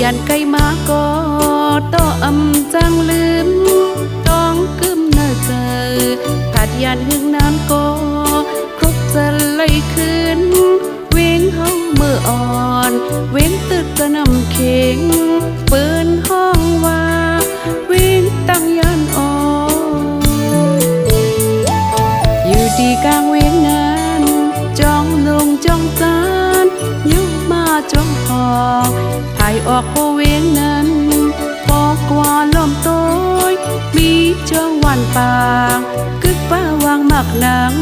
ยันไกมาก็ต่ออำจังลืมต้องกึมเนื้อเจอผัดยันหึงน้ำก็ครบจะเลยคืนเว้งห้องมืออ่อนเว้งตึกจะนำเข่งเปิ้นห้องว่าเว้งตั้งยันอ่อนอยู่ดีกลางเว้งนั้นจ้องลงจ้องจานยุบมาจ้องหอกถ่ายออกโคเว้งนั้นปอกว่าล้อมต้อยมีจ้องวันปางกึกป้าวางหมักหนัง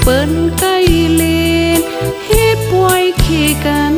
เปิ้นใกล้เลนเฮ็ดป่วยขี้กัน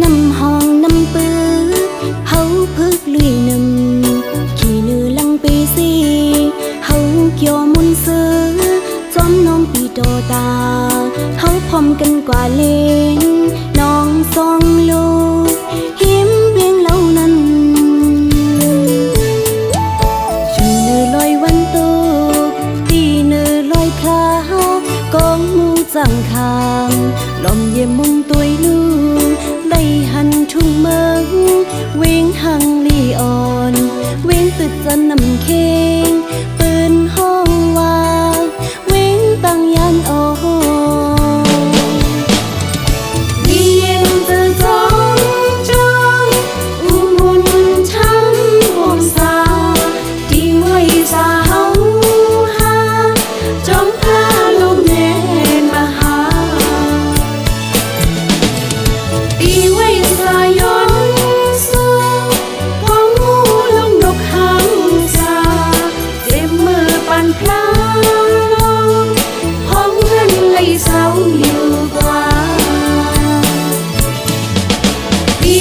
น้ำห้องน้ำปื้อเฮาพึกลุยนำขี่เนื้อลังปีสีเฮาเกี่ยวมุนซื้อจอมน้องปีโตตาเฮาพร้อมกันกว่าเลนน้องสองลูกหิมเพียงเล่านั้นชูเนื้อลอยวันตกตีเนื้อลอยคากองมูจังคางลมเยี่ยมมุงตัวลูกใบหันทุ่งเมืองเว้งหังลีอ่อนเว้งตึกจะนำเข่งปืนห้องวางเว้งตั้งยันอ่อนดีเย็นจะจ้องจ้องอุมุนช้ำห่วงสาที่ไว้สาเฮาหาจ้องพาลมเย็นมาหาตีไว้สายนสูของหูลงนกหางสาเจ็บมือปั่นพลางห้องเงินเลยเศร้าอยู่กว่าตี